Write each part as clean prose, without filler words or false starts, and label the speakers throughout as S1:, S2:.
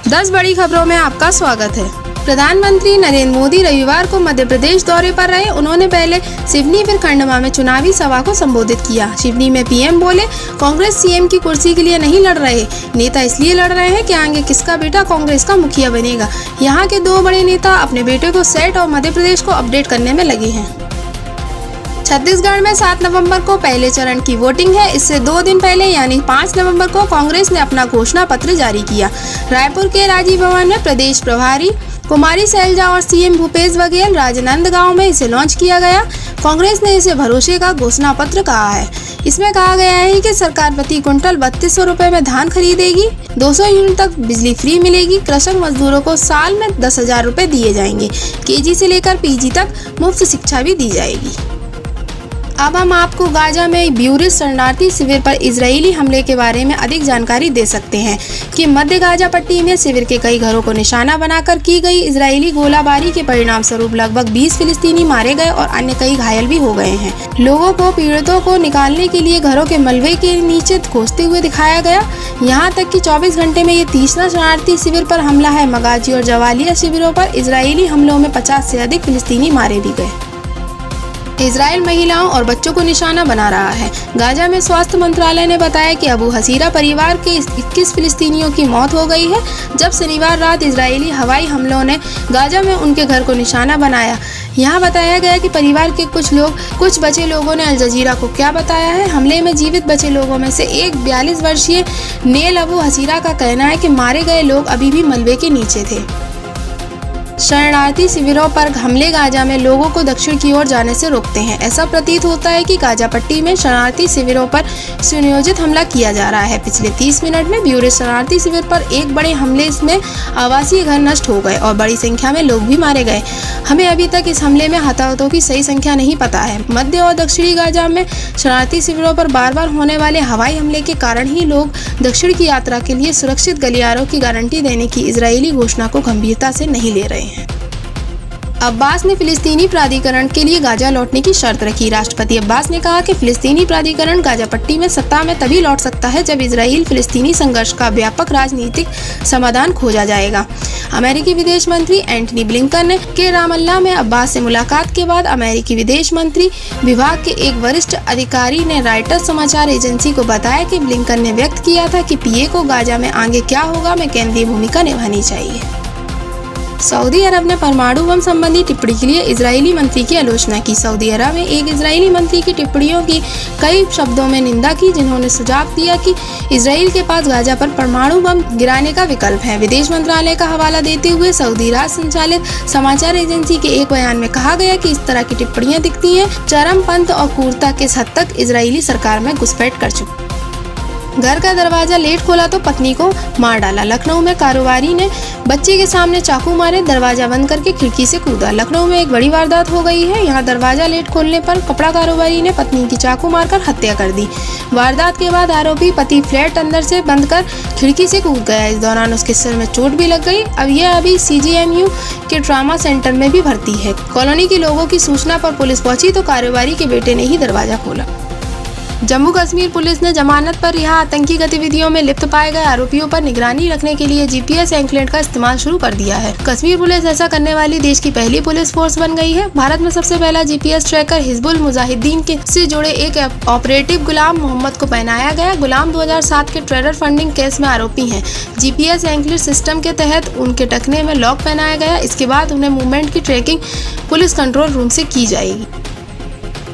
S1: 10 बड़ी खबरों में आपका स्वागत है। प्रधानमंत्री नरेंद्र मोदी रविवार को मध्य प्रदेश दौरे पर रहे। उन्होंने पहले सिवनी फिर खंडवा में चुनावी सभा को संबोधित किया। सिवनी में पीएम बोले, कांग्रेस सीएम की कुर्सी के लिए नहीं लड़ रहे, नेता इसलिए लड़ रहे हैं कि आगे किसका बेटा कांग्रेस का मुखिया बनेगा। यहाँ के 2 बड़े नेता अपने बेटे को सेट और मध्य प्रदेश को अपडेट करने में लगे हैं। छत्तीसगढ़ में 7 नवंबर को पहले चरण की वोटिंग है। इससे 2 दिन पहले यानी 5 नवंबर को कांग्रेस ने अपना घोषणा पत्र जारी किया। रायपुर के राजीव भवन में प्रदेश प्रभारी कुमारी शैलजा और सीएम भूपेश बघेल राजनांदगांव में इसे लॉन्च किया गया। कांग्रेस ने इसे भरोसे का घोषणा पत्र कहा है। इसमें कहा गया है कि सरकार प्रति क्विंटल 3200 रुपए में धान खरीदेगी, 200 यूनिट तक बिजली फ्री मिलेगी, कृषक मजदूरों को साल में 10,000 रुपए दिए जाएंगे, केजी से लेकर पीजी तक मुफ्त शिक्षा भी दी जाएगी। अब हम आपको गाजा में ब्यूरिस शरणार्थी शिविर पर इजरायली हमले के बारे में अधिक जानकारी दे सकते हैं कि मध्य गाजा पट्टी में शिविर के कई घरों को निशाना बनाकर की गई इजरायली गोलाबारी के परिणाम स्वरूप लगभग 20 फिलिस्तीनी मारे गए और अन्य कई घायल भी हो गए हैं। लोगों को पीड़ितों को निकालने के लिए घरों के मलबे के नीचे खोजते हुए दिखाया गया। यहाँ तक कि 24 घंटे में ये तीसरा शरणार्थी शिविर पर हमला है। मगाजी और जवालिया शिविरों पर इजरायली हमलों में 50 से अधिक फिलिस्तीनी मारे भी गए। इजराइल महिलाओं और बच्चों को निशाना बना रहा है। गाजा में स्वास्थ्य मंत्रालय ने बताया कि अबू हसीरा परिवार के 21 फिलिस्तीनियों की मौत हो गई है जब शनिवार रात इजरायली हवाई हमलों ने गाजा में उनके घर को निशाना बनाया। यहाँ बताया गया कि परिवार के कुछ बचे लोगों ने अल जजीरा को क्या बताया है। हमले में जीवित बचे लोगों में से एक 42 वर्षीय नेल अबू हसीरा का कहना है कि मारे गए लोग अभी भी मलबे के नीचे थे। शरणार्थी शिविरों पर हमले गाजा में लोगों को दक्षिण की ओर जाने से रोकते हैं। ऐसा प्रतीत होता है कि गाजा पट्टी में शरणार्थी शिविरों पर सुनियोजित हमला किया जा रहा है। पिछले 30 मिनट में ब्यूरिस शरणार्थी शिविर पर एक बड़े हमले में आवासीय घर नष्ट हो गए और बड़ी संख्या में लोग भी मारे गए। हमें अभी तक इस हमले में हताहतों की सही संख्या नहीं पता है। मध्य और दक्षिणी गाजा में शरणार्थी शिविरों पर बार बार होने वाले हवाई हमले के कारण ही लोग दक्षिण की यात्रा के लिए सुरक्षित गलियारों की गारंटी देने की इजरायली घोषणा को गंभीरता से नहीं ले रहे हैं। अब्बास ने फिलिस्तीनी प्राधिकरण के लिए गाजा लौटने की शर्त रखी। राष्ट्रपति अब्बास ने कहा कि फिलिस्तीनी प्राधिकरण गाजा पट्टी में सत्ता में तभी लौट सकता है जब इजराइल फिलिस्तीनी संघर्ष का व्यापक राजनीतिक समाधान खोजा जाएगा। अमेरिकी विदेश मंत्री एंटनी ब्लिंकन के रामल्ला में अब्बास से मुलाकात के बाद अमेरिकी विदेश मंत्री विभाग के एक वरिष्ठ अधिकारी ने रॉयटर्स समाचार एजेंसी को बताया कि ब्लिंकन ने व्यक्त किया था कि पीए को गाजा में आगे क्या होगा में केंद्रीय भूमिका निभानी चाहिए। सऊदी अरब ने परमाणु बम संबंधी टिप्पणी के लिए इजरायली मंत्री की आलोचना की। सऊदी अरब में एक इजरायली मंत्री की टिप्पणियों की कई शब्दों में निंदा की, जिन्होंने सुझाव दिया कि इजरायल के पास गाजा पर परमाणु बम गिराने का विकल्प है। विदेश मंत्रालय का हवाला देते हुए सऊदी राज संचालित समाचार एजेंसी के एक बयान में कहा गया कि इस तरह की टिप्पणियां दिखती हैं चरमपंथ और क्रूरता के हद तक इजरायली सरकार में घुसपैठ कर चुकी। घर का दरवाजा लेट खोला तो पत्नी को मार डाला। लखनऊ में कारोबारी ने बच्चे के सामने चाकू मारे, दरवाजा बंद करके खिड़की से कूदा। लखनऊ में एक बड़ी वारदात हो गई है। यहाँ दरवाजा लेट खोलने पर कपड़ा कारोबारी ने पत्नी की चाकू मारकर हत्या कर दी। वारदात के बाद आरोपी पति फ्लैट अंदर से बंद कर खिड़की से कूद गया। इस दौरान उसके सिर में चोट भी लग गई। अब यह अभी CGMU के ट्रामा सेंटर में भी भर्ती है। कॉलोनी के लोगों की सूचना पर पुलिस पहुंची तो कारोबारी के बेटे ने ही दरवाजा खोला। जम्मू कश्मीर पुलिस ने जमानत पर रिहा आतंकी गतिविधियों में लिप्त पाए गए आरोपियों पर निगरानी रखने के लिए GPS एंकलेट का इस्तेमाल शुरू कर दिया है। कश्मीर पुलिस ऐसा करने वाली देश की पहली पुलिस फोर्स बन गई है। भारत में सबसे पहला GPS ट्रैकर हिजबुल मुजाहिदीन से जुड़े एक ऑपरेटिव गुलाम मोहम्मद को पहनाया गया। गुलाम 2007 के टेरर फंडिंग केस में आरोपी हैं। GPS एंकलेट सिस्टम के तहत उनके टखने में लॉक पहनाया गया। इसके बाद उन्हें मूवमेंट की ट्रैकिंग पुलिस कंट्रोल रूम से की जाएगी।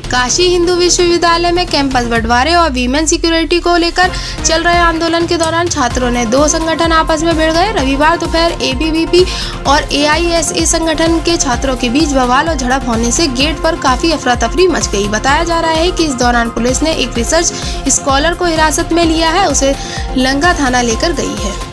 S1: काशी हिंदू विश्वविद्यालय में कैंपस बंटवारे और वीमेन सिक्योरिटी को लेकर चल रहे आंदोलन के दौरान छात्रों ने 2 संगठन आपस में भिड़ गए। रविवार दोपहर ABVP और AISA संगठन के छात्रों के बीच बवाल और झड़प होने से गेट पर काफी अफरा तफरी मच गई। बताया जा रहा है कि इस दौरान पुलिस ने एक रिसर्च स्कॉलर को हिरासत में लिया है, उसे लंगा थाना लेकर गई है।